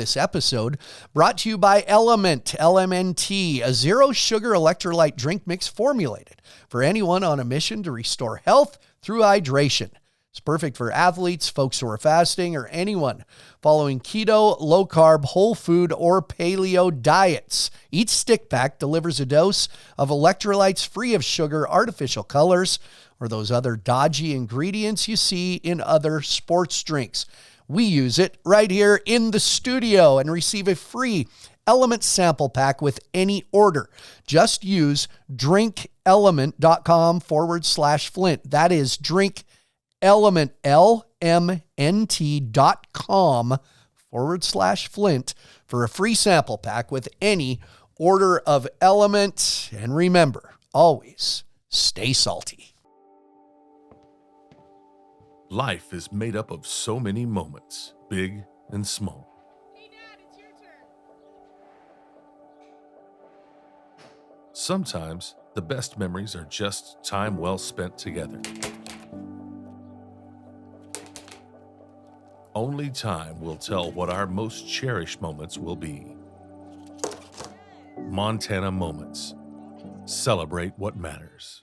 this episode, brought to you by LMNT, a zero-sugar electrolyte drink mix formulated for anyone on a mission to restore health through hydration. It's perfect for athletes, folks who are fasting, or anyone following keto, low-carb, whole food, or paleo diets. Each stick pack delivers a dose of electrolytes free of sugar, artificial colors, or those other dodgy ingredients you see in other sports drinks. We use it right here in the studio and receive a free Element sample pack with any order. Just use drinkelement.com/Flint. That is LMNT.com/Flint for a free sample pack with any order of Element. And remember, always stay salty. Life is made up of so many moments, big and small. Hey, Dad, it's your turn. Sometimes the best memories are just time well spent together. Only time will tell what our most cherished moments will be. Montana Moments. Celebrate what matters.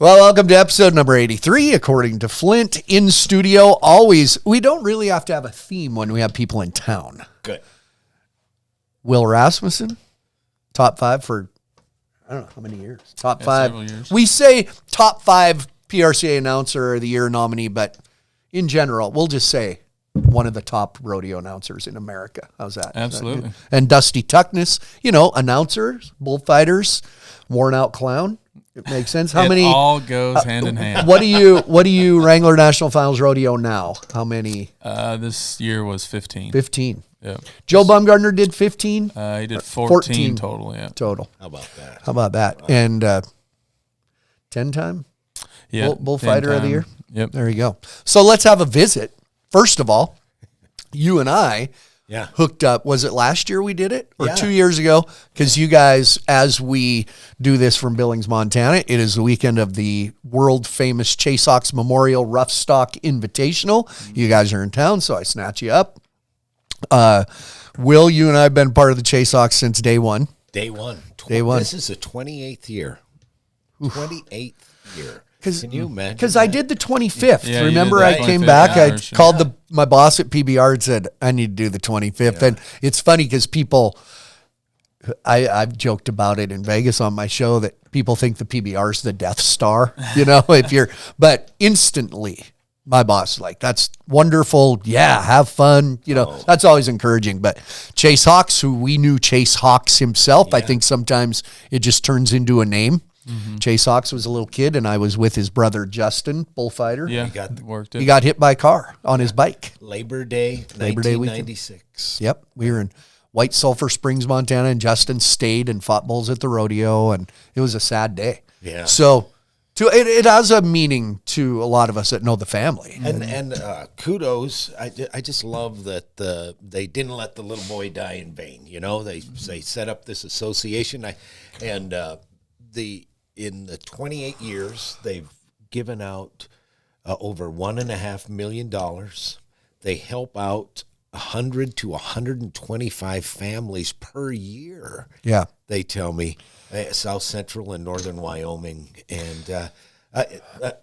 Well, welcome to episode number 83, according to Flint, in studio. Always, we don't really have to have a theme when we have people in town. Good. Will Rasmussen, top 5 for, I don't know how many years. Top 5. Several years. We say top 5 PRCA announcer of the year nominee, but in general, we'll just say one of the top rodeo announcers in America. How's that? Absolutely. And Dusty Tuckness, announcers, bullfighters, worn out clown. It makes sense. How many? All goes hand in hand. What do you Wrangler National Finals Rodeo now? How many? This year was 15. 15. Yeah. Joe Bumgardner did 15? He did 14 total, yeah. Total. How about that? How about that? Wow. And 10-time Bullfighter of the year? Yep. There you go. So let's have a visit. First of all, you and I hooked up. Was it last year we did it? Or 2 years ago? Because you guys, as we do this from Billings, Montana, it is the weekend of the world-famous Chase Hawks Memorial Rough Stock Invitational. You guys are in town, so I snatch you up. Will, you and I have been part of the Chase Hawks since day one. Day one. This is the 28th year. 28th year. Can you imagine? Because I did the 25th. Yeah, Remember, you did I the came 25th, back. yeah, I sure. called my boss at PBR and said, I need to do the 25th. And it's funny because people, I've joked about it in Vegas on my show that people think the PBR is the Death Star, but instantly my boss is like, that's wonderful. Yeah, have fun. That's always encouraging. But Chase Hawks, who we knew Chase Hawks himself, I think sometimes it just turns into a name. Mm-hmm. Chase Hawks was a little kid, and I was with his brother Justin, bullfighter. Yeah, he got hit by a car on his bike. Labor Day 1996. Yep, we were in White Sulphur Springs, Montana, and Justin stayed and fought bulls at the rodeo, and it was a sad day. Yeah. So it has a meaning to a lot of us that know the family. And kudos. I just love that they didn't let the little boy die in vain. They set up this association. In the 28 years, they've given out over $1.5 million. They help out 100 to 125 families per year. Yeah. They tell me, South Central and Northern Wyoming. And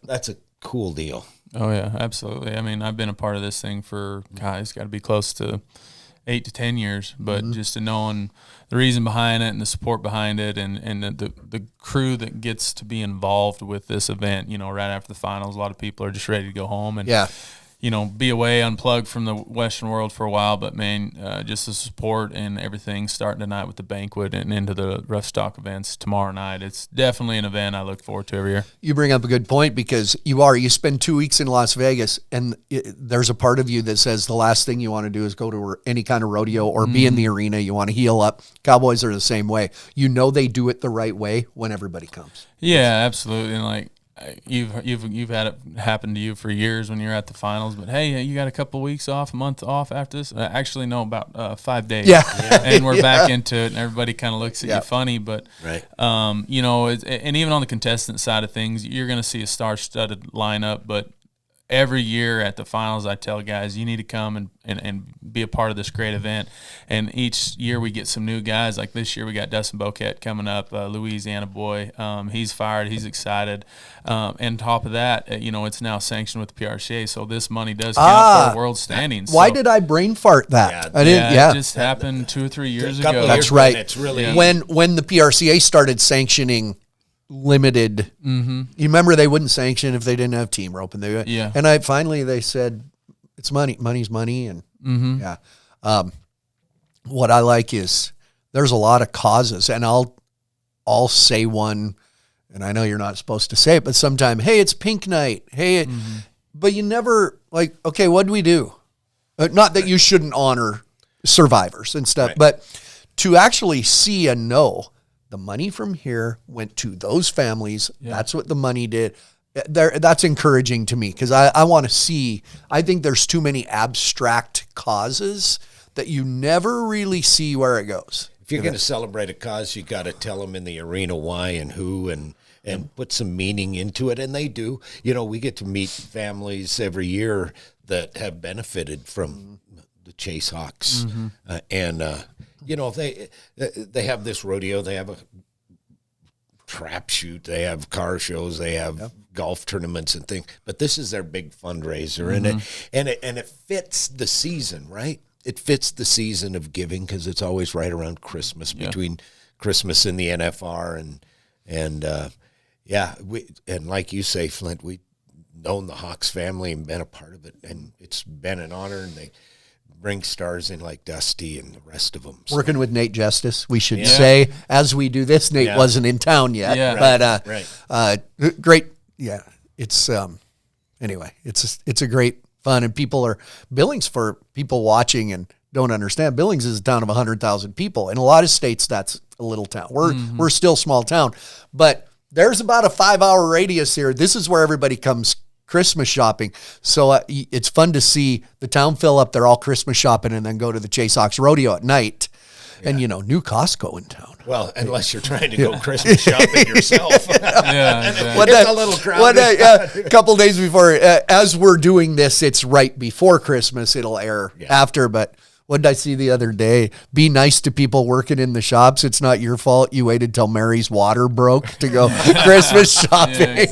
that's a cool deal. Oh, yeah, absolutely. I mean, I've been a part of this thing for, it's got to be close to 8 to 10 years, but just to knowing the reason behind it and the support behind it and the crew that gets to be involved with this event, right after the finals, a lot of people are just ready to go home and, be away, unplugged from the Western world for a while. But, man, just the support and everything starting tonight with the banquet and into the rough stock events tomorrow night. It's definitely an event I look forward to every year. You bring up a good point because you spend 2 weeks in Las Vegas, and there's a part of you that says the last thing you want to do is go to any kind of rodeo or be in the arena. You want to heal up. Cowboys are the same way. They do it the right way when everybody comes. Yeah, absolutely. And you've had it happen to you for years when you're at the finals, but hey, you got a couple of weeks off, a month off after this. Actually, no, about 5 days. Yeah. And we're back into it, and everybody kind of looks at you funny, but right. And even on the contestant side of things, you're going to see a star-studded lineup, but every year at the finals, I tell guys, you need to come and be a part of this great event. And each year we get some new guys. Like this year we got Dustin Boquette coming up, Louisiana boy. He's fired. He's excited. And top of that, it's now sanctioned with the PRCA. So this money does count for world standings. Why did I brain fart that? I didn't. It just happened 2 or 3 years ago. That's right. It's really When the PRCA started sanctioning limited, you remember they wouldn't sanction if they didn't have team rope, and and finally they said it's money's money, and what I like is there's a lot of causes, and I'll say one, and I know you're not supposed to say it, but sometime, hey, it's pink night, hey, but you never like, okay, what do we do? Not that you shouldn't honor survivors and stuff, but to actually see and know the money from here went to those families. That's what the money did. That's encouraging to me, because I want to see. I think there's too many abstract causes that you never really see where it goes. If you're going to celebrate a cause, you got to tell them in the arena why and who, and put some meaning into it. And they do. We get to meet families every year that have benefited from the Chase Hawks, they have this rodeo, they have a trap shoot, they have car shows, they have golf tournaments and things. But this is their big fundraiser, and it fits the season, right? It fits the season of giving, because it's always right around Christmas, between Christmas and the NFR, and like you say, Flint, we've known the Hawks family and been a part of it, and it's been an honor, and they bring stars in like Dusty and the rest of them. So. Working with Nate Justice, we should say, as we do this, Nate wasn't in town yet, but great. Yeah. It's, anyway, it's a great fun, and Billings, for people watching and don't understand, Billings is a town of 100,000 people. In a lot of states, that's a little town. We're still a small town, but there's about a 5-hour radius here. This is where everybody comes Christmas shopping. So it's fun to see the town fill up. They're all Christmas shopping and then go to the Chase Hawks rodeo at night. And, new Costco in town. Well, unless you're trying to go Christmas shopping yourself. It's a little crowded. A couple days before, as we're doing this, it's right before Christmas. It'll air after, but what did I see the other day? Be nice to people working in the shops. It's not your fault. You waited till Mary's water broke to go Christmas shopping.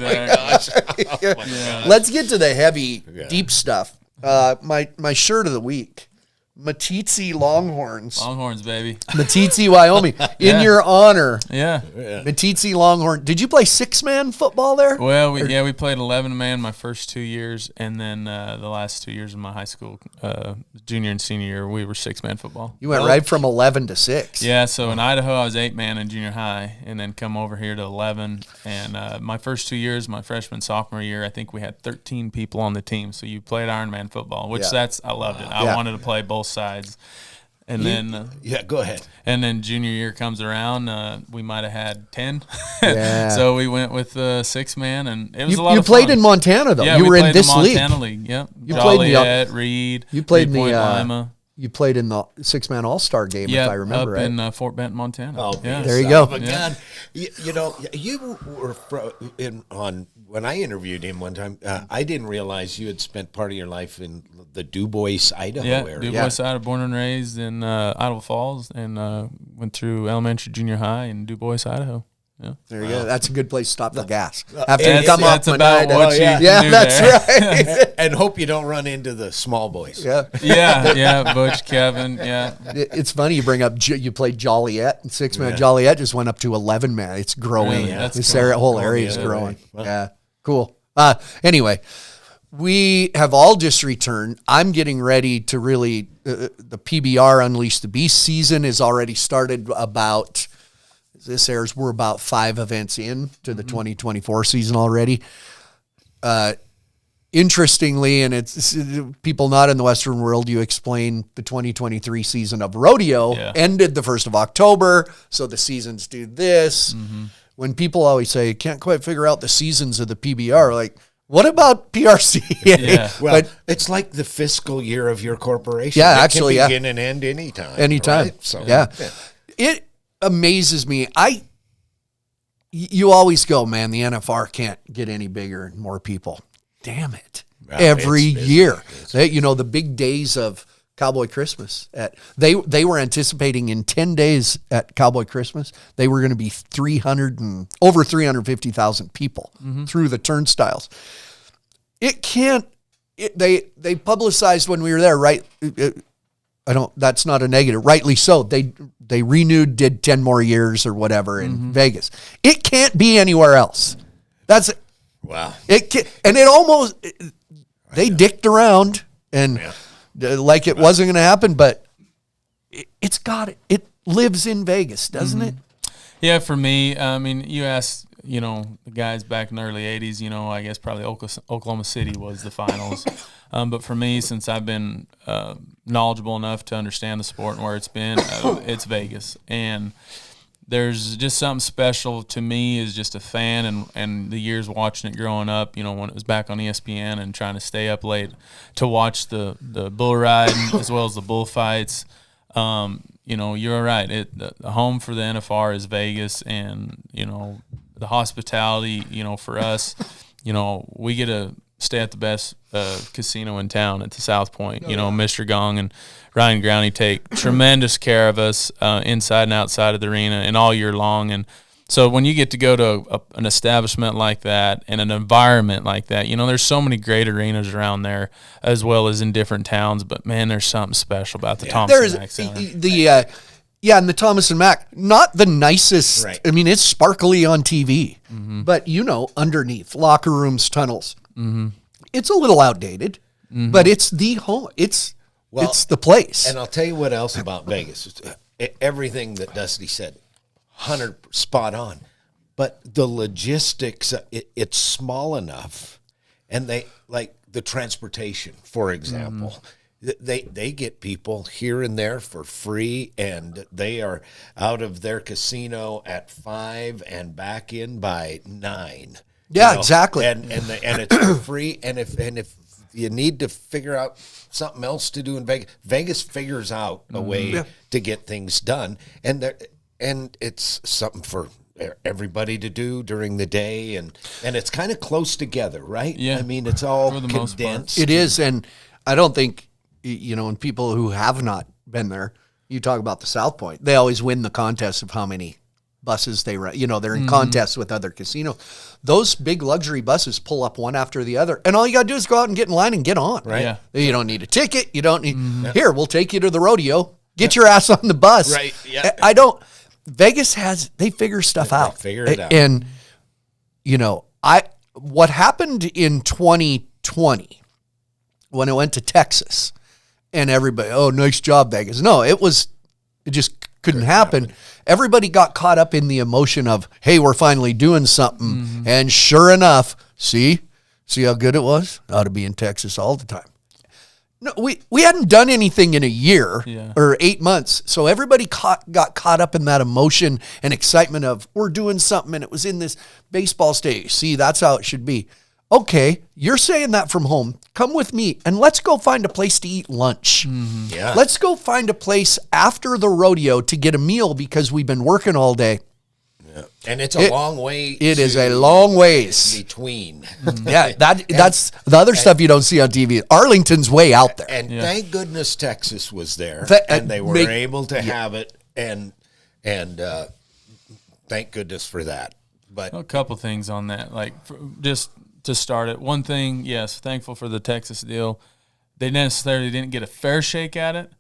Let's get to the heavy, deep stuff. My shirt of the week. Matitzi Longhorns. Longhorns, baby. Matitzi, Wyoming. In your honor. Yeah. Matitzi Longhorn. Did you play 6-man football there? Well, we played 11-man my first 2 years, and then the last 2 years of my high school, junior and senior year, we were 6-man football. You went right from 11 to 6. Yeah, so in Idaho, I was 8-man in junior high, and then come over here to 11. And my first 2 years, my freshman, sophomore year, I think we had 13 people on the team. So you played Ironman football, which I loved it. I wanted to play both sides. And then go ahead. And then junior year comes around, we might have had 10. Yeah. So we went with 6-man, and it was a lot of fun. You played in Montana though. Yeah, you were in this league. Montana league. Yep. You Joliet, Reed. You played in Lima. You played in the 6-man All-Star game, if I remember right. Up in Fort Benton, Montana. Oh, yeah. There you go. God. You were when I interviewed him one time, I didn't realize you had spent part of your life in the Du Bois, Idaho area. Du Bois, Idaho, born and raised in Idaho Falls, and went through elementary, junior high in Du Bois, Idaho. Yeah. There you go. That's a good place to stop for gas. After you come up, about what you that's right. And hope you don't run into the small boys. Yeah, Butch, Kevin, It's funny you bring up you played Joliet, and 6-man. Joliet just went up to 11-man. It's growing. Really? This whole area is growing. Wow. Yeah, cool. Anyway, we have all just returned. I'm getting ready to really the PBR Unleash the Beast season is already started. About this airs, we're about 5 events in to the 2024 season already. Interestingly, and it's people not in the Western world, you explain the 2023 season of rodeo ended the 1st of October, so the seasons do this. When people always say, can't quite figure out the seasons of the PBR, like, what about PRCA? Well, it's like the fiscal year of your corporation. Yeah, actually, can begin and end anytime. Right? So, It amazes me. You always go, man, the NFR can't get any bigger and more people. Damn it. every it's busy. year. The big days of Cowboy Christmas. They were anticipating in 10 days at Cowboy Christmas, they were going to be over 350,000 people through the turnstiles. They publicized when we were there, right? That's not a negative. Rightly so. They renewed, did 10 more years or whatever in Vegas. It can't be anywhere else. That's wow. It can, and it almost they dicked around and like it wasn't going to happen, but it lives in Vegas, doesn't it? Yeah, for me, I mean, you asked, the guys back in the early 80s, I guess probably Oklahoma City was the finals. But for me, since I've been knowledgeable enough to understand the sport and where it's been, it's Vegas. And there's just something special to me as just a fan and the years watching it growing up, when it was back on ESPN and trying to stay up late to watch the bull ride as well as the bullfights. You're right. The home for the NFR is Vegas, and the hospitality. For us, we get to stay at the best casino in town at the South Point. Mr. Gong and Ryan Growney take tremendous care of us inside and outside of the arena and all year long. And so when you get to go to an establishment like that and an environment like that, there's so many great arenas around there as well as in different towns. But, man, there's something special about the Thomas & Mack Center. And the Thomas & Mack, not the nicest. Right. I mean, it's sparkly on TV, but underneath, locker rooms, tunnels. It's a little outdated, but it's the home. It's the place. And I'll tell you what else about Vegas. Everything that Dusty said, 100 spot on. But the logistics, it's small enough, and they like the transportation, for example. They get people here and there for free, and they are out of their casino at 5 and back in by 9. Yeah, exactly. And it's for free. And if you need to figure out something else to do in Vegas, Vegas figures out a way to get things done, and it's something for everybody to do during the day, and it's kind of close together, right? Yeah, I mean, it's all for the most part. condensed. It is, and I don't think and people who have not been there, you talk about the South Point, they always win the contest of how many buses they run. They're in contests with other casinos. Those big luxury buses pull up one after the other, and all you got to do is go out and get in line and get on. Right. Yeah. You don't need a ticket. You don't need. Here, we'll take you to the rodeo. Get your ass on the bus. Right. Yeah. Vegas they figure stuff out. Figure it out. And what happened in 2020 when it went to Texas, and everybody, oh, nice job, Vegas. No, it just couldn't happen. Everybody got caught up in the emotion of, hey, we're finally doing something. And sure enough, see how good it was? Ought to be in Texas all the time. No, we hadn't done anything in a year or 8 months. So everybody got caught up in that emotion and excitement of, we're doing something, and it was in this baseball stadium. See, that's how it should be. Okay, you're saying that from home. Come with me, and let's go find a place to eat lunch. Yeah. Let's go find a place after the rodeo to get a meal because we've been working all day. Yeah. And it's a long way. It is a long ways. Between. Yeah, that's the other stuff you don't see on TV. Arlington's way out there. And thank goodness Texas was there, That- and they were able to have it, and thank goodness for that. But A couple things on that, just to start it. One thing, yes, thankful for the Texas deal. They necessarily didn't get a fair shake at it,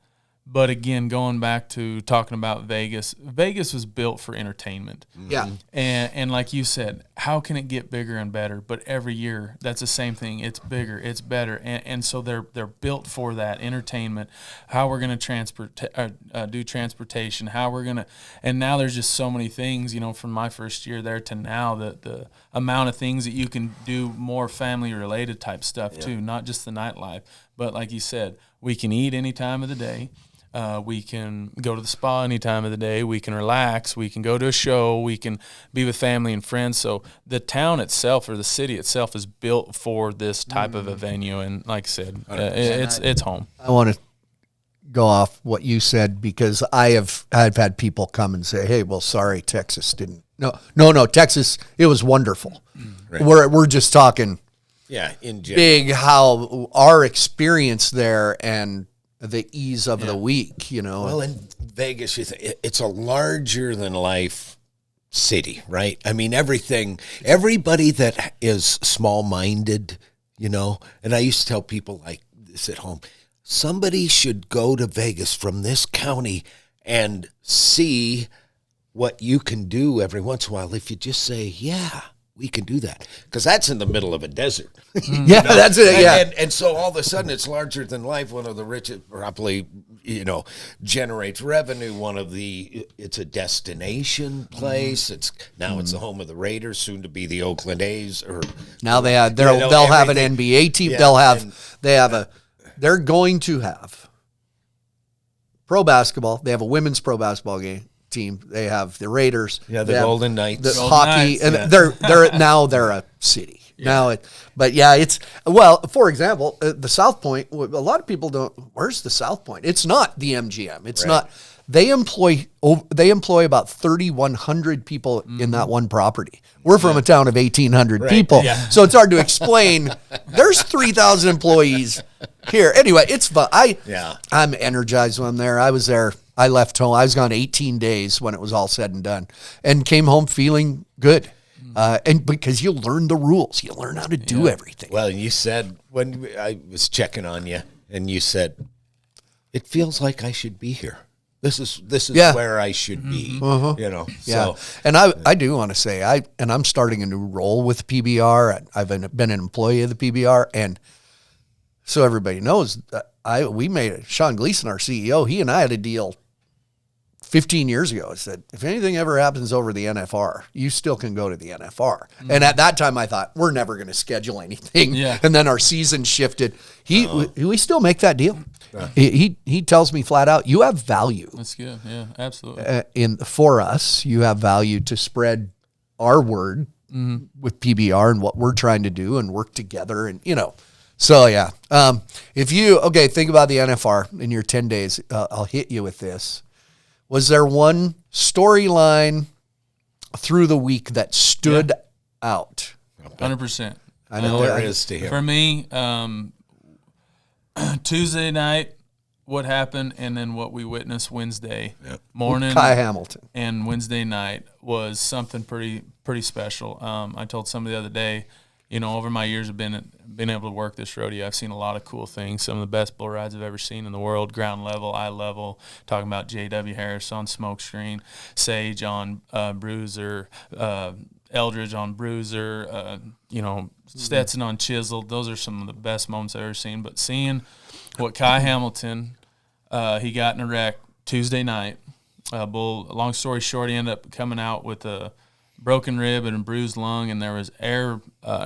but again, going back to talking about Vegas, Vegas was built for entertainment. Yeah. And like you said, how can it get bigger and better? But every year, that's the same thing. It's bigger, it's better, and so they're built for that entertainment. How we're going to do transportation, how we're going to, and now there's just so many things. From my first year there to now, the amount of things that you can do, more family related type stuff too, not just the nightlife. But like you said, we can eat any time of the day. We can go to the spa any time of the day. We can relax. We can go to a show. We can be with family and friends. So the town itself or the city itself is built for this type of a venue. And like I said, it's home. I want to go off what you said because I've had people come and say, hey, well, sorry, Texas didn't. No, Texas, it was wonderful. Right. We're just talking Yeah, in general. big how our experience there and the ease of the week, Well, in Vegas, it's a larger than life city, right? I mean, everybody that is small minded, and I used to tell people like this at home, somebody should go to Vegas from this county and see what you can do every once in a while if you just say, yeah, we can do that. Because that's in the middle of a desert. Yeah, that's it. Yeah. And so all of a sudden it's larger than life. One of the richest, probably, generates revenue. It's a destination place. It's the home of the Raiders, soon to be the Oakland A's. Or Now they'll have an NBA team. Yeah, They're going to have pro basketball. They have a women's pro basketball team. They have the Raiders. Yeah, the Golden Knights. The Golden hockey, Knights, and yeah. they're a city. Yeah. For example, the South Point. A lot of people don't. Where's the South Point? It's not the MGM. It's not. They employ about 3,100 people in that one property. We're from a town of 1,800 people, so it's hard to explain. There's 3,000 employees here. Anyway, it's fun. I'm energized when I'm there. I was there. I left home. I was gone 18 days when it was all said and done, and came home feeling good. And because you learn the rules, you learn how to do everything. Well, you said when I was checking on you, and you said, "It feels like I should be here. This is where I should be." Yeah, So, and I do want to say I'm starting a new role with PBR. I've been an employee of the PBR, and so everybody knows we made Sean Gleason, our CEO. He and I had a deal 15 years ago. I said, if anything ever happens over the NFR, you still can go to the NFR. And at that time, I thought we're never going to schedule anything. Yeah. And then our season shifted. We still make that deal. He tells me flat out, you have value. That's good. Yeah, absolutely. For us, you have value to spread our word with PBR and what we're trying to do and work together. And, so yeah. Think about the NFR in your 10 days. I'll hit you with this. Was there one storyline through the week that stood out? 100%. I know there is to hear. For me, Tuesday night, what happened, and then what we witnessed Wednesday morning, Kai Hamilton, and Wednesday night was something pretty special. I told somebody the other day, over my years of being able to work this rodeo, I've seen a lot of cool things. Some of the best bull rides I've ever seen in the world, ground level, eye level, talking about J.W. Harris on Smokescreen, Sage on Bruiser, Eldridge on Bruiser, Stetson on Chisel. Those are some of the best moments I've ever seen. But seeing what Kai Hamilton, he got in a wreck Tuesday night, bull, long story short, he ended up coming out with a broken rib and a bruised lung, and there was an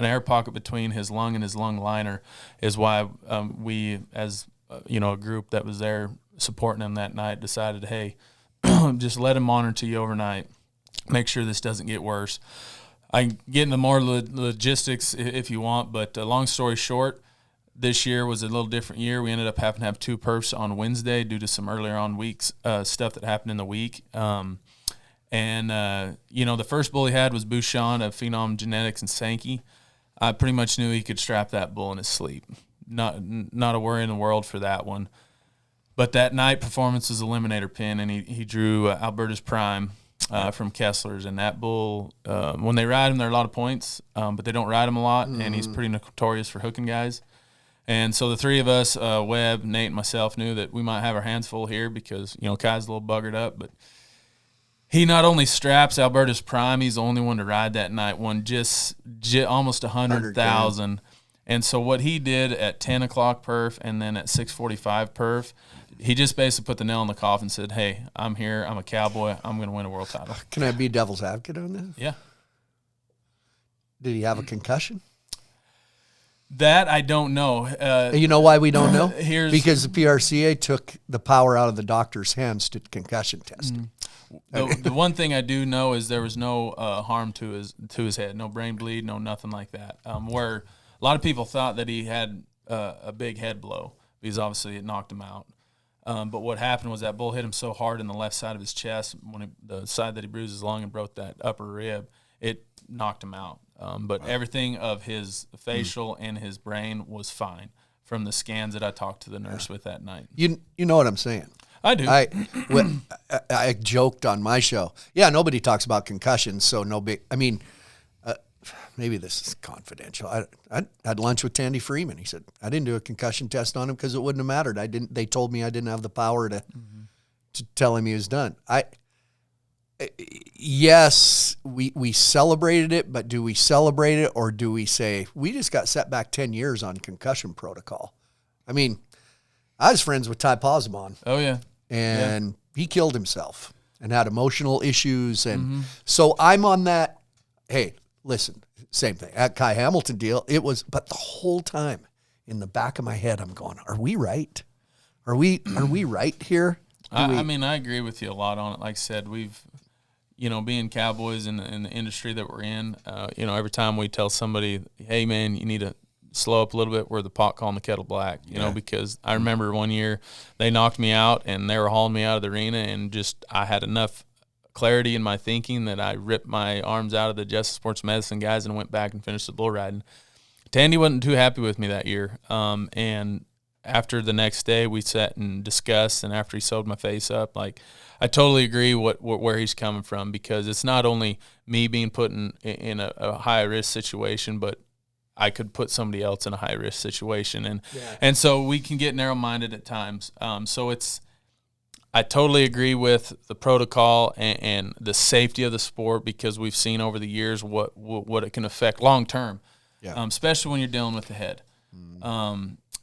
air pocket between his lung and his lung liner, is why we, as a group that was there supporting him that night, decided, hey, just let him monitor you overnight, make sure this doesn't get worse. I can get into more logistics if you want, but long story short, this year was a little different year. We ended up having to have 2 perfs on Wednesday due to some earlier on weeks stuff that happened in the week. The first bull he had was Bouchon of Phenom Genetics and Sankey. I pretty much knew he could strap that bull in his sleep. Not a worry in the world for that one. But that night performance was eliminator pin, and he drew Alberta's Prime from Kessler's. And that bull, when they ride him, there are a lot of points, but they don't ride him a lot, and he's pretty notorious for hooking guys. And so the three of us, Webb, Nate, and myself, knew that we might have our hands full here because, Kai's a little buggered up, but he not only straps Alberta's Prime, he's the only one to ride that night, won just almost 100,000. And so what he did at 10 o'clock perf and then at 6:45 perf, he just basically put the nail in the coffin and said, hey, I'm here. I'm a cowboy. I'm going to win a world title. Can I be devil's advocate on this? Yeah. Did he have a concussion? That I don't know. You know why we don't know? Because the PRCA took the power out of the doctor's hands to concussion testing. The one thing I do know is there was no harm to his head, no brain bleed, no nothing like that. Where a lot of people thought that he had a big head blow because obviously it knocked him out. But what happened was that bull hit him so hard in the left side of his chest, the side that he bruised his lung and broke that upper rib, it knocked him out. But everything of his facial and his brain was fine from the scans that I talked to the nurse with that night. You know what I'm saying? I do. I joked on my show. Yeah, nobody talks about concussions, so no big. I mean, maybe this is confidential. I had lunch with Tandy Freeman. He said I didn't do a concussion test on him because it wouldn't have mattered. They told me I didn't have the power to tell him he was done. Yes, we celebrated it, but do we celebrate it or do we say we just got set back 10 years on concussion protocol? I mean, I was friends with Ty Posabon. Oh yeah, and he killed himself and had emotional issues, and so I'm on that. Hey, listen, same thing at Kai Hamilton deal. It was, but the whole time in the back of my head, I'm going, "Are we right? Are we right here?" I mean, I agree with you a lot on it. Like I said, we've, being cowboys in the industry that we're in, every time we tell somebody, hey, man, you need to slow up a little bit, we're the pot calling the kettle black, because I remember one year they knocked me out and they were hauling me out of the arena, and just I had enough clarity in my thinking that I ripped my arms out of the Justice Sports Medicine guys and went back and finished the bull riding. Tandy wasn't too happy with me that year, and after the next day, we sat and discussed, and after he sewed my face up, like, I totally agree where he's coming from, because it's not only me being put in a high-risk situation, but I could put somebody else in a high-risk situation. And so we can get narrow-minded at times. I totally agree with the protocol and the safety of the sport, because we've seen over the years what it can affect long-term, especially when you're dealing with the head.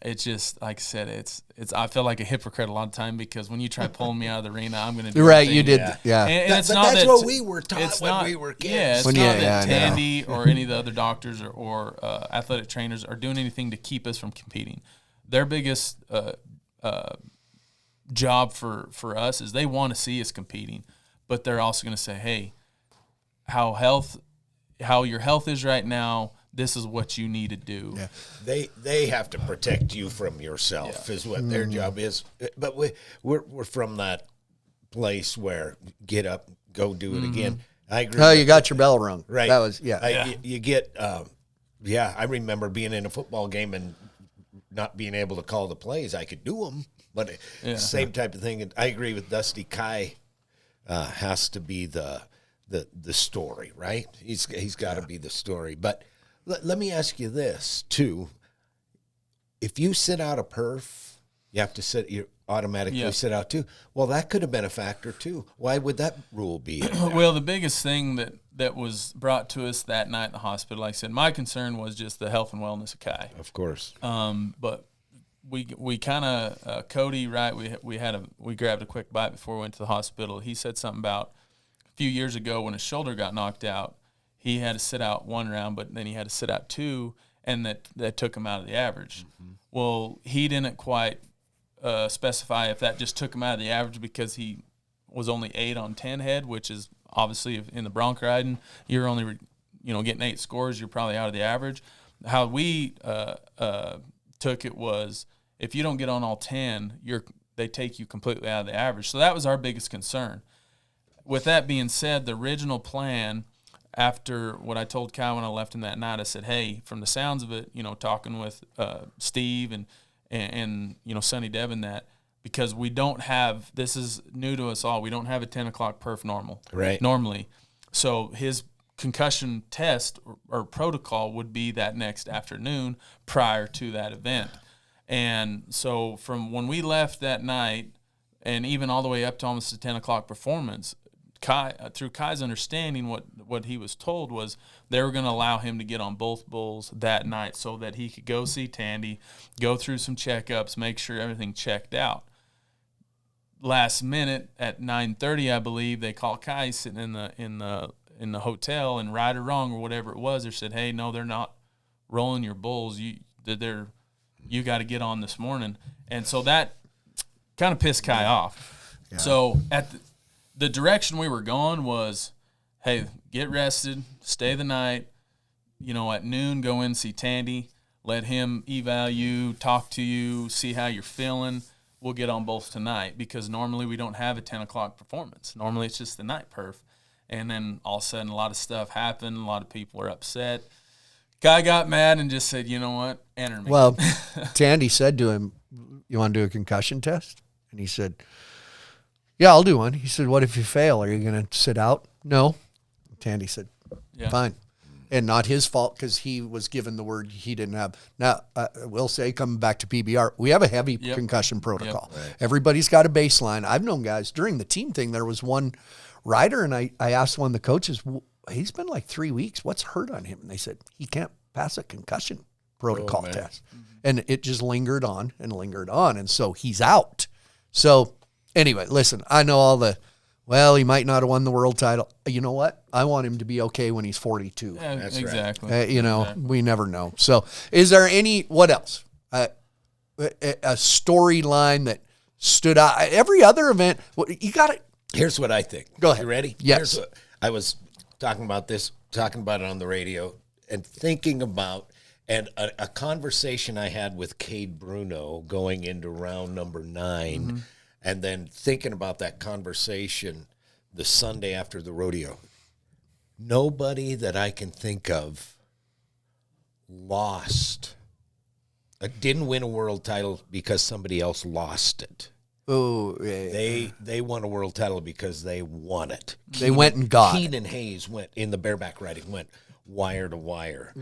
It's just, like I said, it's. I feel like a hypocrite a lot of time, because when you try pulling me out of the arena, I'm going to do right. everything. You did, And it's but not that's that, what we were taught it's when not, we were kids. Yeah, it's When not you- that yeah, I know. Tandy or any of the other doctors or athletic trainers are doing anything to keep us from competing. Their biggest job for us is they want to see us competing, but they're also going to say, hey, how your health is right now, this is what you need to do. Yeah. They have to protect you from yourself is what their job is. But we're from that place where get up, go do it again. I agree. Oh, you got your bell rung. Right. That was You get I remember being in a football game and not being able to call the plays. I could do them, but same type of thing. And I agree with Dusty. Kai has to be the story, right? He's got to be the story. But let me ask you this too: if you sit out a perf, you automatically sit out too. Well, that could have been a factor too. Why would that rule be in there? Well, the biggest thing that was brought to us that night in the hospital, like I said, my concern was just the health and wellness of Kai. Of course. But we kind of Cody, right? We grabbed a quick bite before we went to the hospital. He said something about a few years ago when his shoulder got knocked out, he had to sit out one round, but then he had to sit out two, and that took him out of the average. Well, he didn't quite specify if that just took him out of the average because he was only 8 on 10 head, which is obviously in the bronc riding, you're only getting 8 scores, you're probably out of the average. How we took it was if you don't get on all 10, they take you completely out of the average. So that was our biggest concern. With that being said, the original plan, after what I told Kai when I left him that night, I said, hey, from the sounds of it, talking with Steve and Sonny Devin, because we don't have, this is new to us all, we don't have a 10 o'clock perf normally. So his concussion test or protocol would be that next afternoon prior to that event. And so from when we left that night and even all the way up to almost a 10 o'clock performance, through Kai's understanding, what he was told was they were going to allow him to get on both bulls that night so that he could go see Tandy, go through some checkups, make sure everything checked out. Last minute at 9:30, I believe, they called Kai sitting in the hotel, and right or wrong or whatever it was, they said, hey, no, they're not rolling your bulls. You got to get on this morning. And so that kind of pissed Kai off. Yeah. So at the direction we were going was, hey, get rested, stay the night, at noon, go in, see Tandy, let him eval you, talk to you, see how you're feeling. We'll get on both tonight, because normally we don't have a 10 o'clock performance. Normally it's just the night perf. And then all of a sudden, a lot of stuff happened. A lot of people were upset. Guy got mad and just said, you know what, enter me. Well, Tandy said to him, you want to do a concussion test? And he said, yeah, I'll do one. He said, what if you fail? Are you going to sit out? No. Tandy said, fine. And not his fault because he was given the word he didn't have. Now, I will say, coming back to PBR, we have a heavy concussion protocol. Yep. Right. Everybody's got a baseline. I've known guys during the team thing, there was one rider, and I asked one of the coaches, he's been like 3 weeks. What's hurt on him? And they said, he can't pass a concussion protocol test. And it just lingered on. And so he's out. So anyway, listen, I know all the, well, he might not have won the world title. You know what? I want him to be okay when he's 42. Yeah, that's exactly. Right. We never know. So is there what else? A storyline that stood out. Every other event, you got it. Here's what I think. Go ahead. You ready? Yes. I was talking about it on the radio and thinking about a conversation I had with Cade Bruno going into round number 9, and then thinking about that conversation the Sunday after the rodeo. Nobody that I can think of didn't win a world title because somebody else lost it. Oh, yeah. They won a world title because they won it. They went and got it. Keenan Hayes went in the bareback riding, went wire to wire.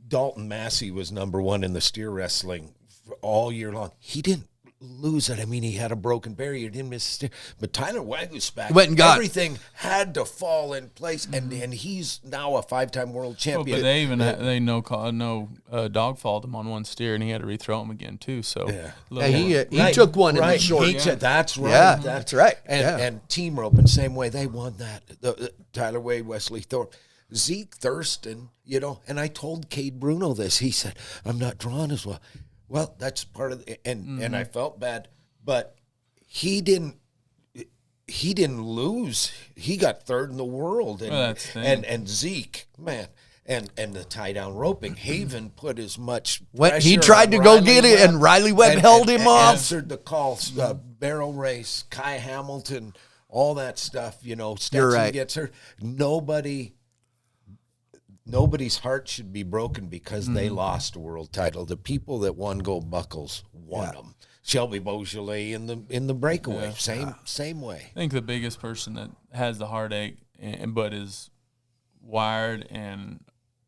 Dalton Massey was number 1 in the steer wrestling all year long. He didn't lose it. I mean, he had a broken barrier, didn't miss a steer. But Tyler Waguspak, went and got everything had to fall in place, and he's now a 5-time world champion. But they even dog fauled him on one steer, and he had to rethrow him again too. So he took one in the short. That's right. Yeah, that's right. And team roping, same way they won that. Tyler Wade, Wesley Thorpe. Zeke Thurston, and I told Cade Bruno this. He said, I'm not drawn as well. Well, that's part of and I felt bad, but he didn't lose. He got 3rd in the world. And Zeke, man, and the tie down roping. Haven put as much pressure he tried to go get it, and Riley Webb held him off. Answered the call, barrel race, Kai Hamilton, all that stuff, Stetson gets hurt. Nobody's heart should be broken because they lost a world title. The people that won gold buckles won them. Shelby Beaujolais in the breakaway, same way. I think the biggest person that has the heartache but is wired and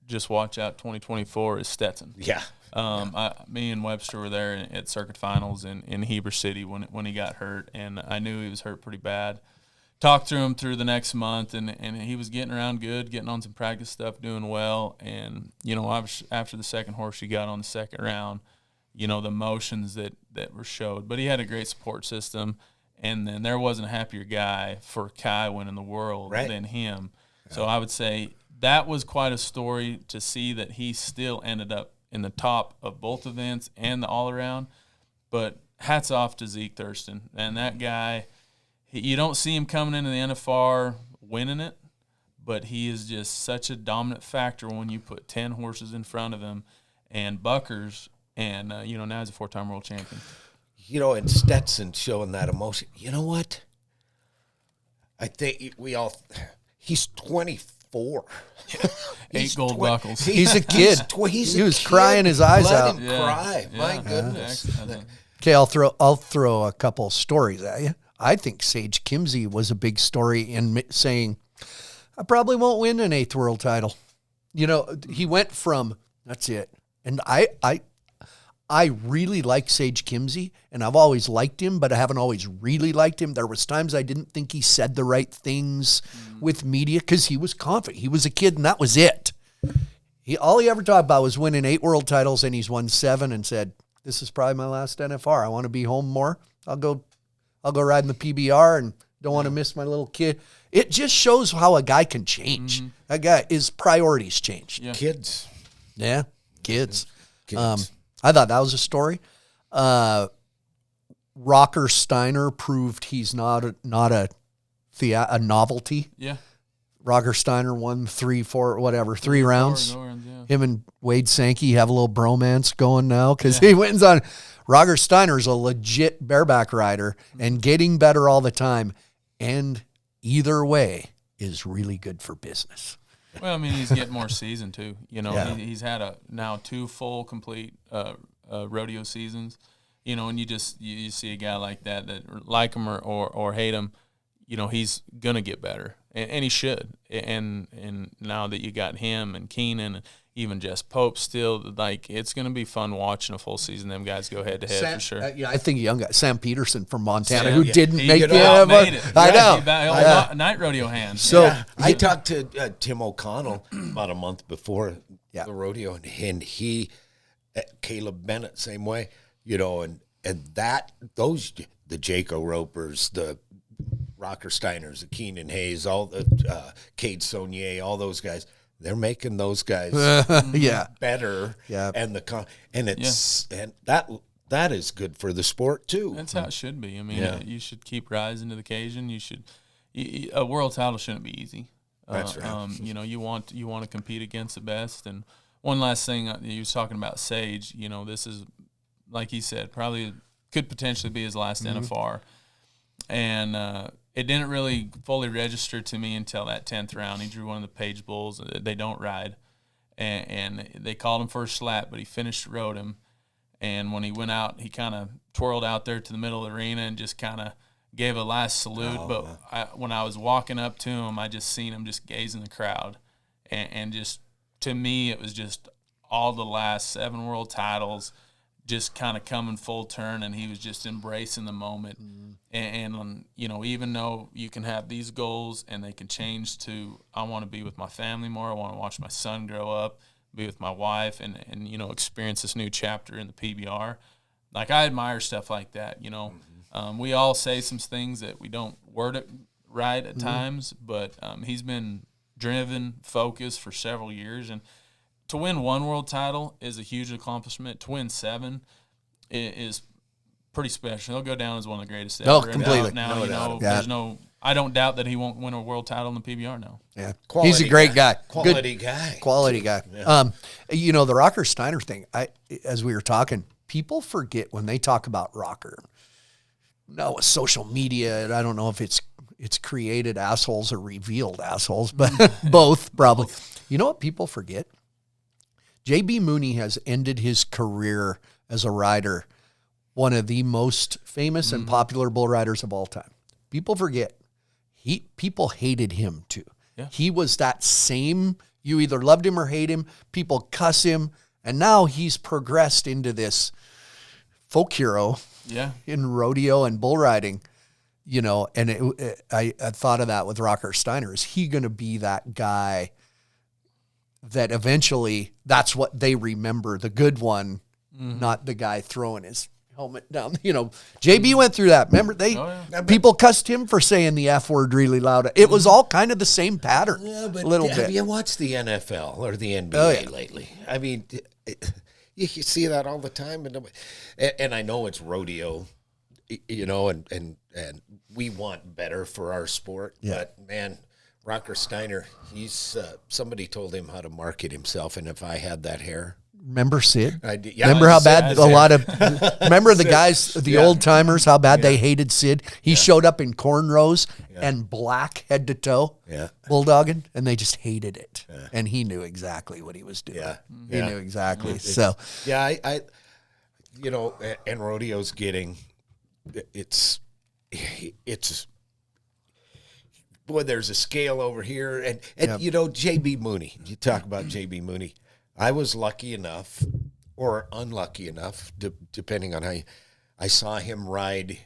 just watch out 2024 is Stetson. Yeah. Me and Webster were there at circuit finals in Heber City when he got hurt, and I knew he was hurt pretty bad. Talked to him through the next month, and he was getting around good, getting on some practice stuff, doing well. And, after the second horse he got on the second round, the emotions that were showed. But he had a great support system, and then there wasn't a happier guy for Kai winning the world than him. So I would say that was quite a story to see that he still ended up in the top of both events and the all-around. But hats off to Zeke Thurston. And that guy – you don't see him coming into the NFR winning it, but he is just such a dominant factor when you put 10 horses in front of him and buckers, and, now he's a 4-time world champion. And Stetson showing that emotion. You know what? I think he's 24. 8 gold buckles. He's a kid. He was crying his eyes out. Cry. My goodness. Okay, I'll throw a couple of stories at you. I think Sage Kimzey was a big story in saying, I probably won't win an 8th world title. He went from, that's it. And I really like Sage Kimzey, and I've always liked him, but I haven't always really liked him. There was times I didn't think he said the right things with media because he was confident. He was a kid, and that was it. All he ever talked about was winning 8 world titles, and he's won 7 and said, this is probably my last NFR. I want to be home more. I'll go ride in the PBR and don't want to miss my little kid. It just shows how a guy can change. That guy, his priorities change. Yeah. Kids. Yeah, kids. I thought that was a story. Rocker Steiner proved he's not a novelty. Yeah. Rocker Steiner won 3 rounds. Him and Wade Sankey have a little bromance going now because he wins on. Roger Steiner's a legit bareback rider and getting better all the time. and either way is really good for business. Well, I mean, he's getting more season too. You know, Yeah. he's had now 2 full complete rodeo seasons. You know, and you see a guy like that like him or hate him, you know, he's gonna get better, and he should. And now that you got him and Keenan and even Jess Pope still, like, it's gonna be fun watching a full season. Them guys go head to head for sure. Yeah, I think a young guy, Sam Peterson from Montana, Sam, who yeah. didn't He make could the have NFL. made it. I Yeah, know. night rodeo hand. So Yeah, I talked to Tim O'Connell about a month before Yeah. the rodeo, and he, Caleb Bennett, same way, you know, and that those the Jaco Ropers, the Rocker Steiners, the Keenan Hayes, all the Cade Saunier, all those guys, they're making those guys yeah. better. Yeah. And and that is good for the sport too. That's how it should be. I mean, Yeah. you should keep rising to the occasion. A world title shouldn't be easy. That's right. You know, you want to compete against the best. And one last thing, you was talking about Sage. You know, this is, like he said, probably could potentially be his last NFR. And it didn't really fully register to me until that 10th round. He drew one of the Page Bulls. They don't ride. And they called him for a slap, but he rode him. And when he went out, he kind of twirled out there to the middle of the arena and just kind of gave a last salute. When I was walking up to him, I just seen him just gazing the crowd. And just, to me, it was just all the last 7 world titles just kind of coming full turn, and he was just embracing the moment. And you know, even though you can have these goals and they can change to, I want to be with my family more, I want to watch my son grow up, be with my wife, and you know, experience this new chapter in the PBR. Like, I admire stuff like that, you know. We all say some things that we don't word it right at times, but he's been driven, focused for several years, and to win 1 world title is a huge accomplishment. To win 7 is pretty special. He'll go down as one of the greatest ever. Oh, And completely. Now, No you doubt. know, Yeah. there's no. I don't doubt that he won't win a world title in the PBR now. Yeah. Quality He's a great guy. Quality guy. Quality guy. You know, the Rocker Steiner thing, as we were talking, people forget when they talk about Rocker. No, with social media, and I don't know if it's created assholes or revealed assholes, but both probably. You know what people forget? J.B. Mooney has ended his career as a rider, one of the most famous and popular bull riders of all time. People forget. People hated him too. Yeah. He was that same, you either loved him or hate him, people cuss him, and now he's progressed into this folk hero Yeah. in rodeo and bull riding, you know, and I thought of that with Rocker Steiner. Is he going to be that guy that eventually that's what they remember, the good one, not the guy throwing his helmet down? You know, JB went through that. Remember, people cussed him for saying the F word really loud. It was all kind of the same pattern, Yeah, but a little have bit. you watched the NFL or the NBA Oh, yeah. lately? I mean, you see that all the time, and I know it's rodeo, you know, and we want better for our sport. Yeah. But man, Rocker Steiner, he's somebody told him how to market himself, and if I had that hair, Remember Sid? I did. Yeah, Remember how Sid- bad a lot of, remember the Sid. guys, the Yeah. old timers, how bad they hated Sid? He showed up in cornrows and black head to toe, Yeah. bulldogging, and they just hated it. And he knew exactly what he was doing. Yeah. He Yeah. knew exactly. So, Yeah, I you know, and rodeo's getting, it's boy, there's a scale over here, and you know, J.B. Mooney. You talk about J.B. Mooney. I was lucky enough, or unlucky enough, depending on how I saw him ride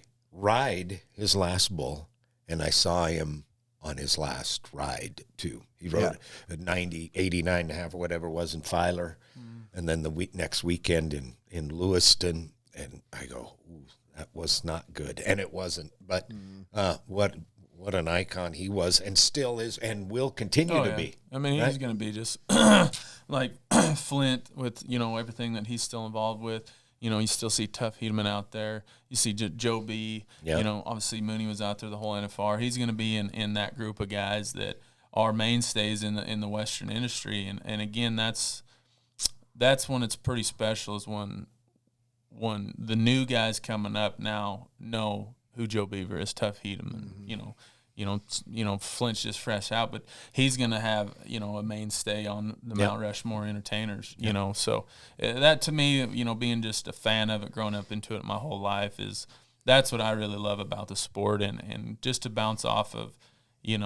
his last bull, and I saw him on his last ride too. He rode a 90, 89 and a half or whatever it was in Filer, and then the next weekend in Lewiston, and I go, ooh, that was not good, and it wasn't. But what an icon he was, and still is, and will continue to be. I mean, right? he's going to be just like Flint with, you know, everything that he's still involved with. You know, you still see Tuff Hedeman out there. You see Joe B. Yeah. You know, obviously Mooney was out there the whole NFR. He's going to be in that group of guys that are mainstays in the Western industry. And again, that's when it's pretty special, is when the new guys coming up now know who Joe Beaver is, Tuff Hedeman. You know, Flint's just fresh out, but he's going to have, a mainstay on the Mount Rushmore entertainers, So that to me, being just a fan of it, growing up into it my whole life that's what I really love about the sport. And just to bounce off of, they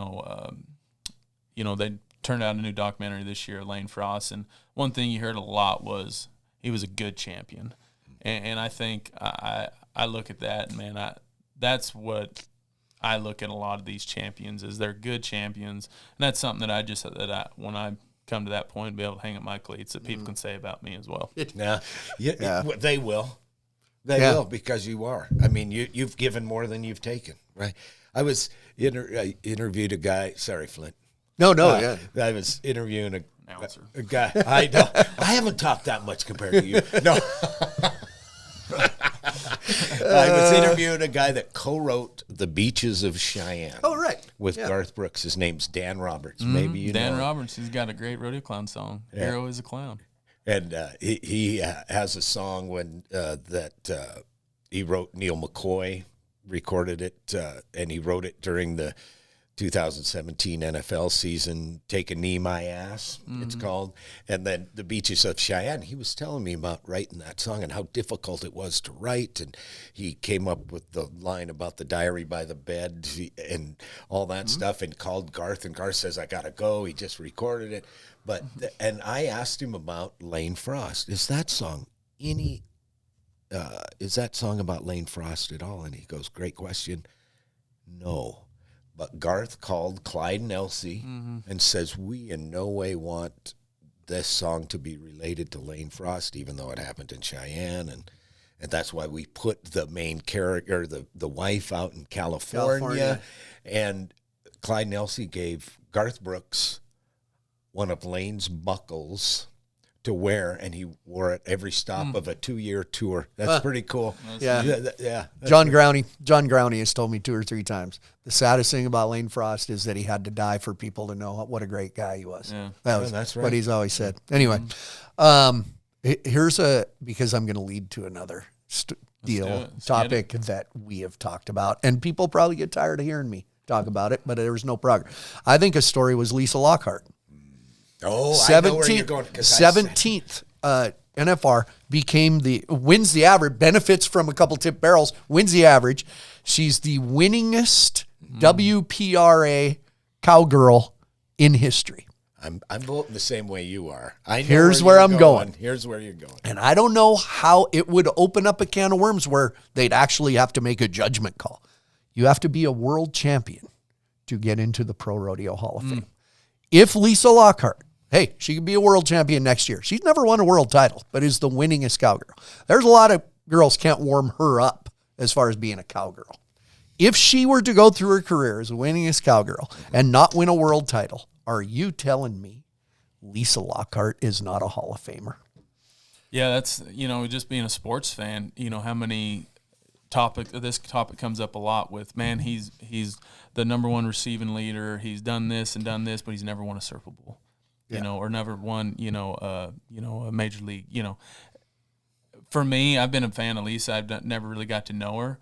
turned out a new documentary this year, Lane Frost. And one thing you heard a lot was he was a good champion. And I think I look at that, and man, that's what I look at a lot of these champions is they're good champions. And that's something that when I come to that point, be able to hang up my cleats that people can say about me as well. They will. They will, because you are. I mean, you've given more than you've taken, right? I interviewed a guy. Sorry, Flint. No, I was interviewing a guy. I know. I haven't talked that much compared to you. No. I was interviewing a guy that co-wrote The Beaches of Cheyenne. Oh, right. With Garth Brooks. His name's Dan Roberts. Maybe you know. Dan Roberts, he's got a great rodeo clown song. Yeah. Hero is a Clown. And he has a song that he wrote. Neil McCoy recorded it, and he wrote it during the 2017 NFL season. Take a Knee, My Ass, it's called. And then The Beaches of Cheyenne. He was telling me about writing that song and how difficult it was to write. And he came up with the line about the diary by the bed and all that stuff, and called Garth. And Garth says, I got to go. He just recorded it. But and I asked him about Lane Frost. Is that song about Lane Frost at all? And he goes, great question. No. But Garth called Clyde and Elsie and says, we in no way want this song to be related to Lane Frost, even though it happened in Cheyenne. And that's why we put the main character, the wife, out in California. And Clyde and Elsie gave Garth Brooks one of Lane's buckles to wear, and he wore it every stop of a 2-year tour. That's pretty cool. Yeah. John Growney has told me 2 or 3 times the saddest thing about Lane Frost is that he had to die for people to know what a great guy he was. Yeah. That's what he's always said. Anyway, because I'm going to lead to another topic that we have talked about, and people probably get tired of hearing me talk about it, but there was no progress. I think a story was Lisa Lockhart. Oh, I know where you're going. 17th NFR wins the average, benefits from a couple tip barrels, wins the average. She's the winningest WPRA cowgirl in history. I'm voting the same way you are. Here's where I'm going. Here's where you're going. And I don't know how it would open up a can of worms where they'd actually have to make a judgment call. You have to be a world champion to get into the Pro Rodeo Hall of Fame. If Lisa Lockhart, hey, she could be a world champion next year. She's never won a world title, but is the winningest cowgirl. There's a lot of girls can't warm her up as far as being a cowgirl. If she were to go through her career as the winningest cowgirl and not win a world title, are you telling me Lisa Lockhart is not a Hall of Famer? Yeah, that's, just being a sports fan, how many this topic comes up a lot with, man, he's the number one receiving leader. He's done this, but he's never won a Super Bowl, or never won, a major league, For me, I've been a fan of Lisa. I've never really got to know her,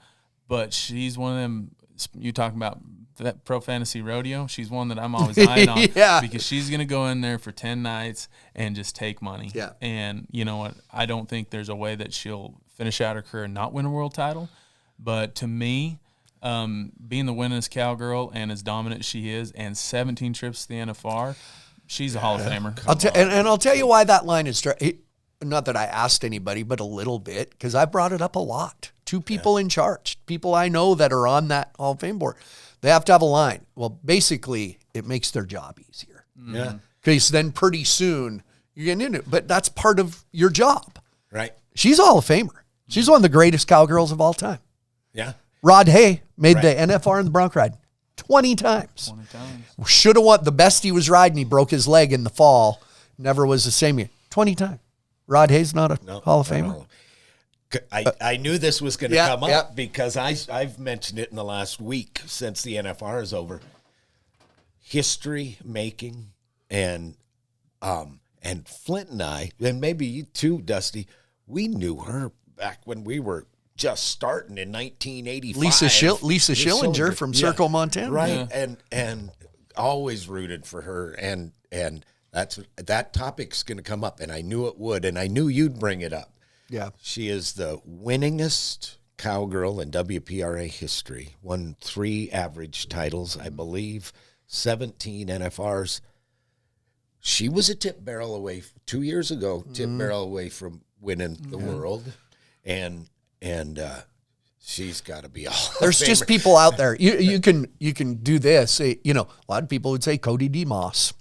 but she's one of them. You talking about that Pro Fantasy Rodeo? She's one that I'm always eyeing on because she's going to go in there for 10 nights and just take money. Yeah. And you know what? I don't think there's a way that she'll finish out her career and not win a world title. But to me, being the winningest cowgirl and as dominant as she is, and 17 trips to the NFR, she's a Hall of Famer. I'll tell you why that line is not that I asked anybody, but a little bit, because I brought it up a lot. 2 people in charge, people I know that are on that Hall of Fame board. They have to have a line. Well, basically, it makes their job easier. Yeah. Because then pretty soon you're getting into it. But that's part of your job. Right. She's a Hall of Famer. She's one of the greatest cowgirls of all time. Yeah. Rod Hay made the NFR in the bronc ride 20 times. 20 times. Should have won. The best he was riding, he broke his leg in the fall. Never was the same year. 20 times. Rod Hay's not a Hall of Famer. No. I knew this was going to come up because I've mentioned it in the last week since the NFR is over. History making and Flint and I, and maybe you too, Dusty, we knew her back when we were just starting in 1985. Lisa Schillinger from Circle, Montana. Right. Yeah. And always rooted for her. And that topic's going to come up, and I knew it would, and I knew you'd bring it up. Yeah. She is the winningest cowgirl in WPRA history. Won 3 average titles, I believe, 17 NFRs. She was a tip barrel away 2 years ago, barrel away from winning the world. And she's got to be all. There's just people out there. You can do this. A lot of people would say Cody DeMoss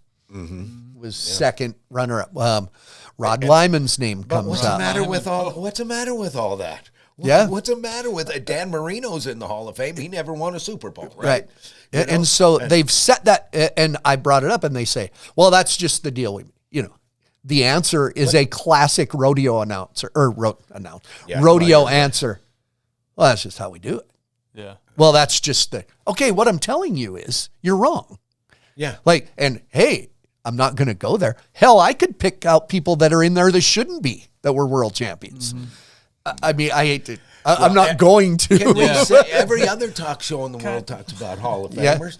was second runner up. Rod Lyman's name comes what's up. What's the matter with all that? What's the matter with Dan Marino's in the Hall of Fame? He never won a Super Bowl, right? And so they've set that, and I brought it up, and they say, well, that's just the deal. The answer is a classic rodeo announcer, or rodeo answer. Well, that's just how we do it. Yeah. Well, that's just okay, what I'm telling you is you're wrong. Yeah. And hey, I'm not going to go there. Hell, I could pick out people that are in there that shouldn't be, that were world champions. I mean, I hate to. I'm not going to. Can we say every other talk show in the world talks about Hall of Famers,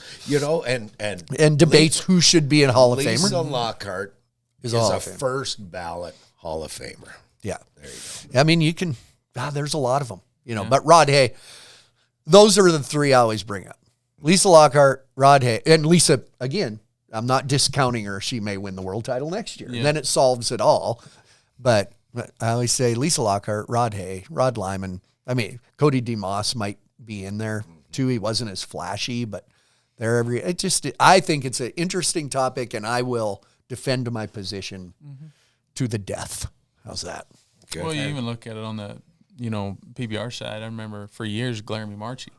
and debates who should be a Hall of Famer. Lisa Lockhart is a first ballot Hall of Famer. Yeah. There you go. I mean, you can, there's a lot of them, but Rod Hay, those are the 3 I always bring up. Lisa Lockhart, Rod Hay, and Lisa, again, I'm not discounting her. She may win the world title next year. Yeah. And then it solves it all. But I always say Lisa Lockhart, Rod Hay, Rod Lyman. I mean, Cody DeMoss might be in there too. He wasn't as flashy, but I think it's an interesting topic, and I will defend my position to the death. How's that? Good. Well, you even look at it on the, PBR side. I remember for years, Laramie Marchie,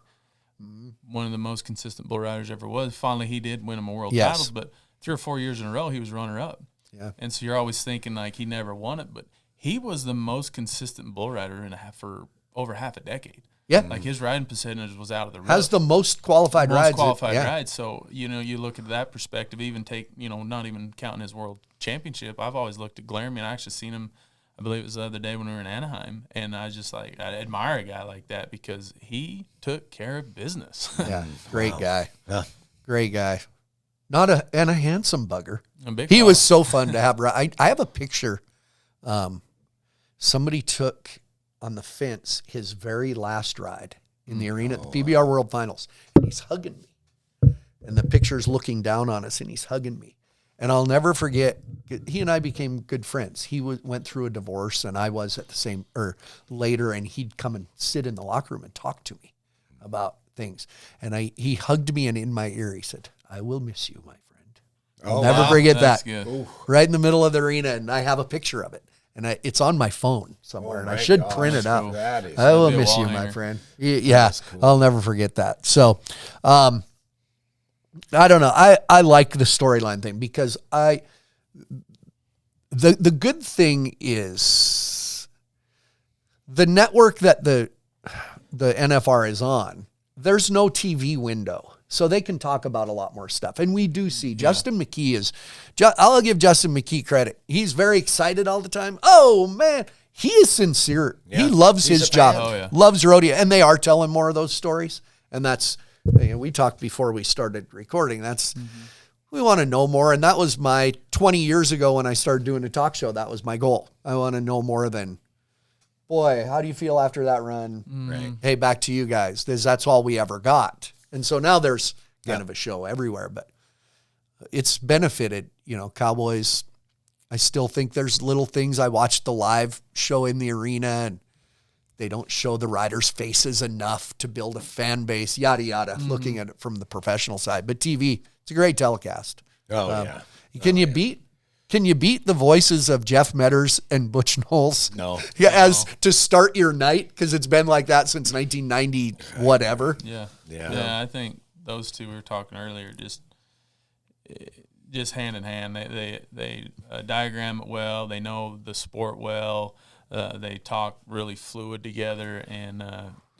one of the most consistent bull riders ever was. Finally, he did win him a world title, but 3 or 4 years in a row, he was runner-up. Yeah. And so you're always thinking, like, he never won it, but he was the most consistent bull rider for over half a decade. Yeah. Like, his riding percentage was out of the roof. Has the most qualified rides. Rides. So, you look at that perspective, even take, not even counting his world championship. I've always looked at Laramie, and I actually seen him, I believe it was the other day when we were in Anaheim, and I just I admire a guy like that because he took care of business. Yeah, great guy. Yeah. Great guy. And a handsome bugger. He was so fun to have. I have a picture. Somebody took on the fence his very last ride in the arena at the PBR World Finals, and he's hugging me. And the picture's looking down on us, and he's hugging me. And I'll never forget, he and I became good friends. He went through a divorce, and I was at the same, or later, and he'd come and sit in the locker room and talk to me about things. And he hugged me, and in my ear, he said, "I will miss you, my friend." I'll never forget that. Good. Right in the middle of the arena, and I have a picture of it. And it's on my phone somewhere, and I should print it out. Cool. I will miss you, my friend. Yeah, cool. I'll never forget that. So, I don't know. I like the storyline thing because the good thing is the network that the NFR is on, there's no TV window. So they can talk about a lot more stuff. And we do see Justin McKee I'll give Justin McKee credit. He's very excited all the time. Oh, man. He is sincere. Yeah. He loves his job, loves rodeo. And they are telling more of those stories. And that's, we talked before we started recording. We want to know more. And that was my 20 years ago when I started doing a talk show. That was my goal. I want to know more than, boy, how do you feel after that run? Right. Hey, back to you guys. That's all we ever got. And so now there's kind of a show everywhere, but it's benefited, Cowboys. I still think there's little things. I watched the live show in the arena, and they don't show the riders' faces enough to build a fan base, yada, yada, looking at it from the professional side. But TV, it's a great telecast. Can you beat the voices of Jeff Metters and Butch Knowles? No. Yeah, as to start your night, because it's been like that since 1990, whatever. Yeah. I think those two we were talking earlier, just hand in hand. They diagram it well. They know the sport well. They talk really fluid together, and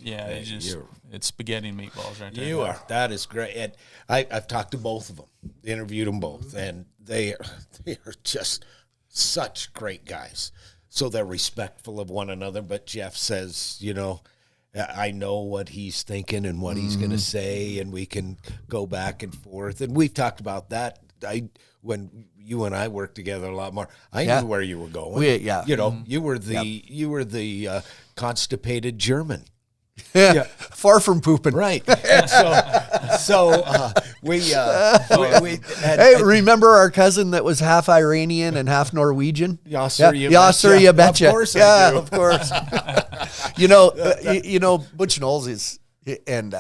it's spaghetti and meatballs right there. You are. That is great. And I've talked to both of them, interviewed them both, and they are just such great guys. So they're respectful of one another. But Jeff says, I know what he's thinking and what he's going to say, and we can go back and forth. And we've talked about that. When you and I worked together a lot more, I knew where you were going. You know, you were the constipated German. Yeah. Far from pooping. Right. And we had, hey, remember our cousin that was half Iranian and half Norwegian? Yeah, sir, you betcha. Of course I do. Of course. you know, Butch Knowles is, and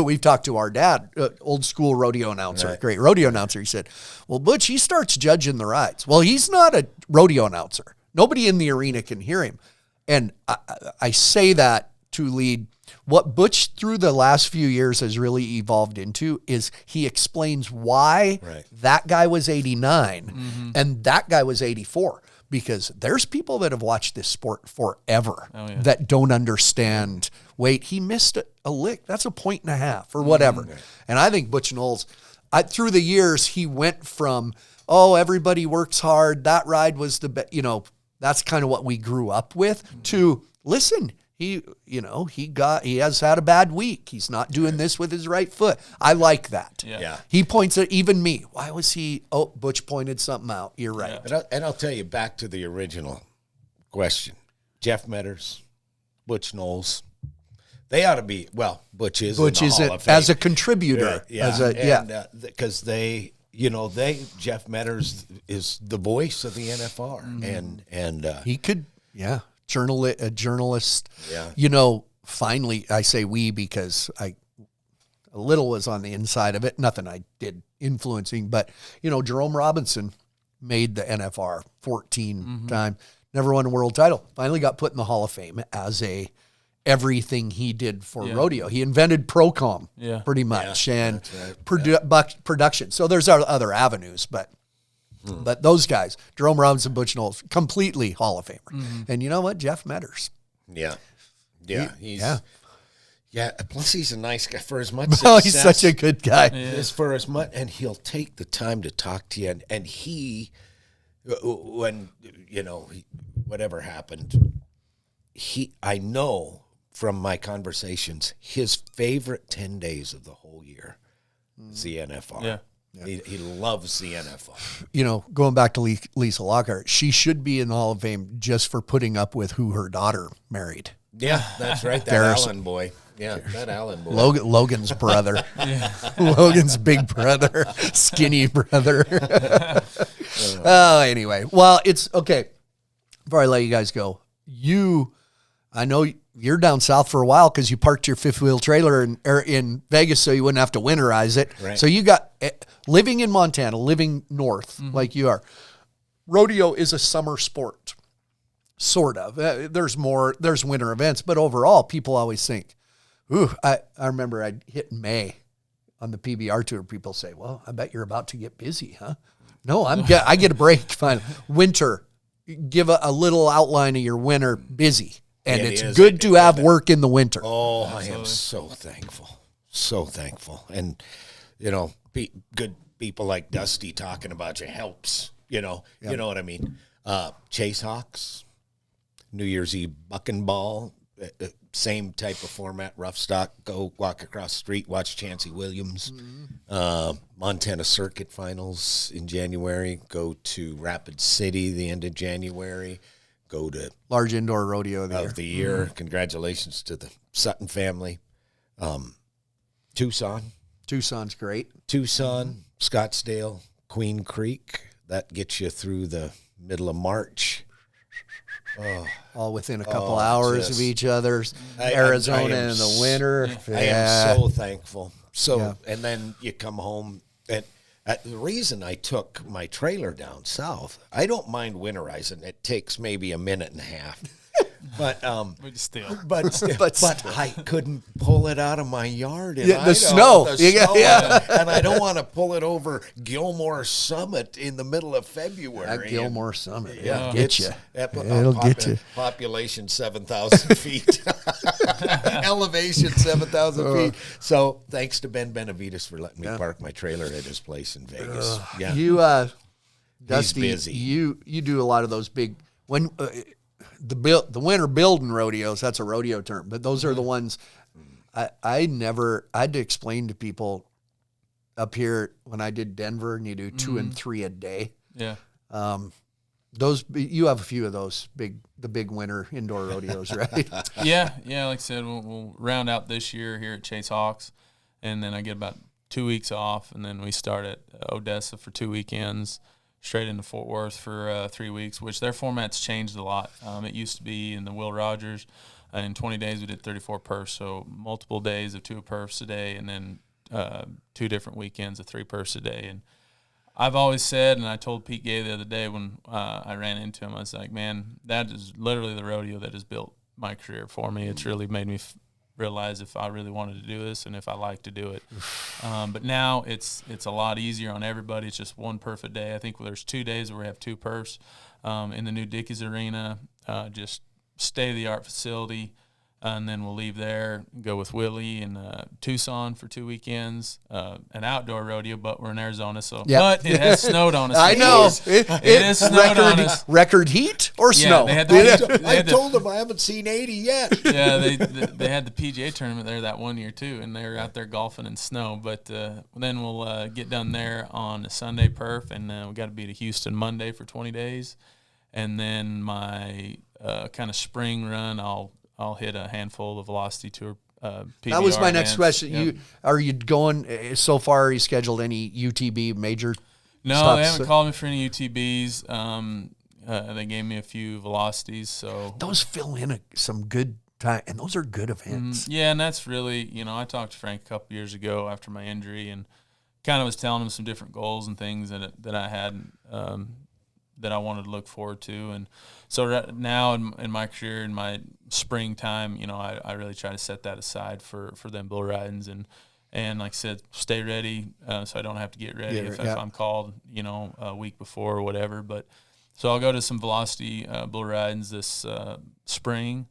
we've talked to our dad, old school rodeo announcer, great rodeo announcer. He said, well, Butch, he starts judging the rides. Well, he's not a rodeo announcer. Nobody in the arena can hear him. And I say that to lead. What Butch through the last few years has really evolved into is he explains why that guy was 89 and that guy was 84, because there's people that have watched this sport forever that don't understand, wait, he missed a lick. That's a 1.5 or whatever. And I think Butch Knowles, through the years, he went from, everybody works hard. That ride was the best, that's kind of what we grew up with, to listen, he has had a bad week. He's not doing this with his right foot. I like that. Yeah. He points at even me. Why was he? Oh, Butch pointed something out. You're right. And I'll tell you, back to the original question. Jeff Metters, Butch Knowles, they ought to be, Butch is in the Hall of Fame. As a contributor. Because Jeff Metters is the voice of the NFR. And he could, a journalist, finally, I say we because a little was on the inside of it. Nothing I did influencing, but, Jerome Robinson made the NFR 14 time, never won a world title. Finally got put in the Hall of Fame as everything he did for rodeo. He invented Procom pretty much and production. So there's other avenues, but those guys, Jerome Robinson, Butch Knowles, completely Hall of Famer. And you know what? Jeff Metters. Yeah. Plus, he's a nice guy for as much. He's such a good guy. For as much, and he'll take the time to talk to you. And he, when whatever happened, I know from my conversations, his favorite 10 days of the whole year is the NFR. Yeah. He loves the NFL. Going back to Lisa Lockhart, she should be in the Hall of Fame just for putting up with who her daughter married. Yeah, that's right. That Allen boy. Yeah, that Allen boy. Logan's brother. Logan's big brother. Skinny brother. Anyway. Well, it's okay. Before I let you guys go, I know you're down south for a while because you parked your fifth wheel trailer in Vegas so you wouldn't have to winterize it. Right. So you got, living in Montana, living north like you are, rodeo is a summer sport, sort of. There's winter events, but overall, people always think, I remember I hit May on the PBR tour. People say, well, I bet you're about to get busy, huh? No, I get a break. Fine. Winter, give a little outline of your winter, busy. And it's good to have work in the winter. Oh, I am so thankful. So thankful. And, good people like Dusty talking about you helps, you know what I mean? Chase Hawks, New Year's Eve bucking ball, same type of format, rough stock, go walk across the street, watch Chancey Williams. Montana Circuit Finals in January, go to Rapid City the end of January. Go to large indoor rodeo of the year. Congratulations to the Sutton family. Tucson's great. Tucson, Scottsdale, Queen Creek. That gets you through the middle of March. All within a couple hours of each other. Arizona in the winter. I am so thankful. And then you come home and. The reason I took my trailer down south, I don't mind winterizing. It takes maybe a minute and a half. But I couldn't pull it out of my yard in Idaho. The snow. And I don't want to pull it over Gilmore Summit in the middle of February. That Gilmore Summit, it'll get you. It'll get you. Population 7,000 feet. Elevation 7,000 feet. So thanks to Ben Benavides for letting me park my trailer at his place in Vegas. You, Dusty, he's busy. You do a lot of those big the winter building rodeos, that's a rodeo term, but those are the ones I had to explain to people up here when I did Denver, and you do 2 and 3 a day. Yeah. Those, you have a few of those the big winter indoor rodeos, right? Yeah. Like I said, we'll round out this year here at Chase Hawks, and then I get about 2 weeks off, and then we start at Odessa for 2 weekends, straight into Fort Worth for 3 weeks, which their format's changed a lot. It used to be in the Will Rogers, in 20 days we did 34 perfs, so multiple days of 2 perfs a day, and then 2 different weekends of 3 perfs a day. And I've always said, and I told Pete Gay the other day when I ran into him, I was like, man, that is literally the rodeo that has built my career for me. It's really made me realize if I really wanted to do this and if I like to do it. But now it's a lot easier on everybody. It's just 1 perf a day. I think there's 2 days where we have 2 perfs in the new Dickies Arena, just state-of-the-art facility. And then we'll leave there, go with Willie in Tucson for 2 weekends, an outdoor rodeo, but we're in Arizona, so but it has snowed on us. I know. It has snowed on us. Record heat or snow? They had I told them I haven't seen 80 yet. Yeah, they had the PGA tournament there that one year too, and they were out there golfing in snow. But then we'll get done there on a Sunday perf, and we got to be to Houston Monday for 20 days. And then my kind of spring run, I'll hit a handful of Velocity Tour PBR That was my next events. question. Yep. Are you going so far? Are you scheduled any UTB major? No, stuff? they haven't called me for any UTBs. They gave me a few Velocities, so Those fill in some good time, and those are good events. yeah, and that's really, I talked to Frank a couple years ago after my injury, and kind of was telling him some different goals and things that I had that I wanted to look forward to. And so right now in my career, in my springtime, I really try to set that aside for them bull ridings and like I said, stay ready so I don't have to get ready if I'm called, a week before or whatever. But so I'll go to some Velocity bull ridings this spring,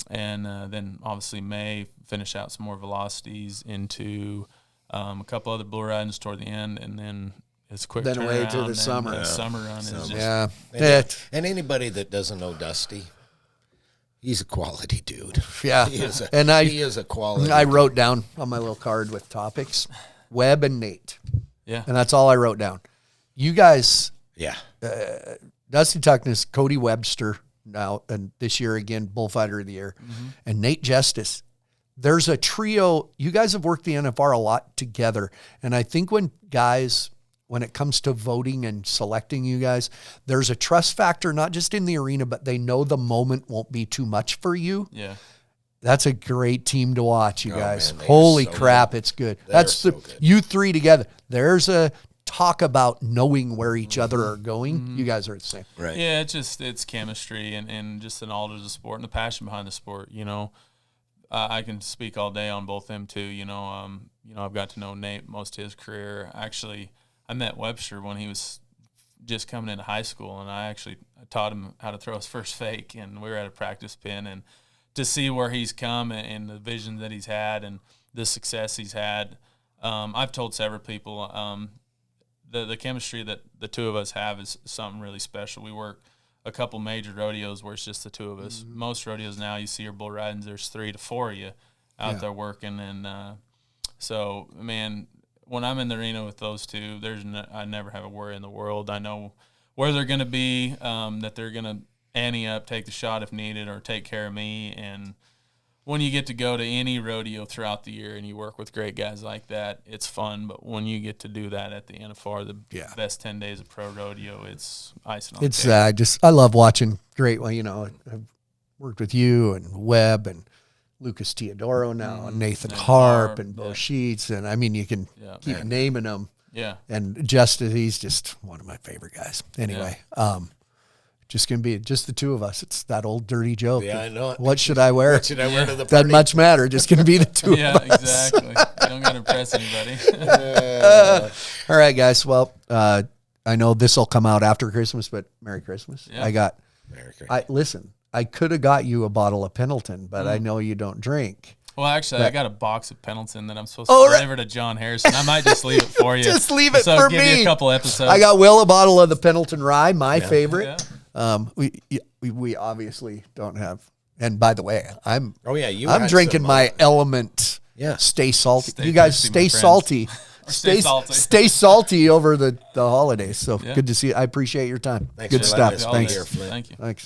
and then obviously May finish out some more Velocities into a couple other bull ridings toward the end, and then it's a quick Then away to turnaround, the summer. The summer run is just And anybody that doesn't know Dusty, he's a quality dude. Yeah. He is a quality I dude. wrote down on my little card with topics, Webb and Nate. Yeah. And that's all I wrote down. You guys, Yeah. Dusty Tuckness, Cody Webster now, and this year again, Bullfighter of the Year, and Nate Justice. There's a trio. You guys have worked the NFR a lot together. And I think when it comes to voting and selecting you guys, there's a trust factor, not just in the arena, but they know the moment won't be too much for you. Yeah. That's a great team to watch, you Oh, guys. man, they are Holy so crap, good. it's good. They That's are the so good. you three together. There's a talk about knowing where each other are going. You guys are the same. Right. Yeah, it's chemistry and just an all to the sport and the passion behind the sport. I can speak all day on both them too. I've got to know Nate most of his career. Actually, I met Webster when he was just coming into high school, and I taught him how to throw his first fake, and we were at a practice pin, and to see where he's come and the vision that he's had and the success he's had. I've told several people the chemistry that the two of us have is something really special. We work a couple major rodeos where it's just the two of us. Most rodeos now you see your bull ridings, there's 3 to 4 of you out there working, and so man, when I'm in the arena with those two, I never have a worry in the world. I know where they're going to be, that they're going to ante up, take the shot if needed, or take care of me. And when you get to go to any rodeo throughout the year and you work with great guys like that, it's fun. But when you get to do that at the NFR, the best 10 days of pro rodeo, it's icing on the cake. I love watching great. Well, I've worked with you and Webb and Lucas Teodoro now, and Nathan Harp and Bo Sheets, and I mean you can keep naming them. Yeah. And Justin, he's just one of my favorite guys. Anyway, just gonna be just the two of us. It's that old dirty joke. Yeah, I know it. What should I wear? What should I wear to the Doesn't party? much matter. Just gonna be the two Yeah, of us. exactly. You don't got to impress anybody. All right, guys. Well, I know this will come out after Christmas, but Merry Christmas. Yeah. Listen, I could have got you a bottle of Pendleton, but I know you don't drink. Well, actually, I got a box of Pendleton that I'm supposed to deliver to John Harrison. I might just leave it for you. Just leave it so for give me. you a couple episodes. I got Will a bottle of the Pendleton Rye, my favorite. Yeah. we obviously don't have. And by the way, I'm I'm drinking my Element. Yeah. Stay salty. Stay You guys thirsty, stay my friends. salty. Stay salty. Stay salty over the holidays. So Yeah. good to see you. I appreciate your time. Thanks Good for stuff. letting us be Thanks. here, Flint. Thank you. Thanks.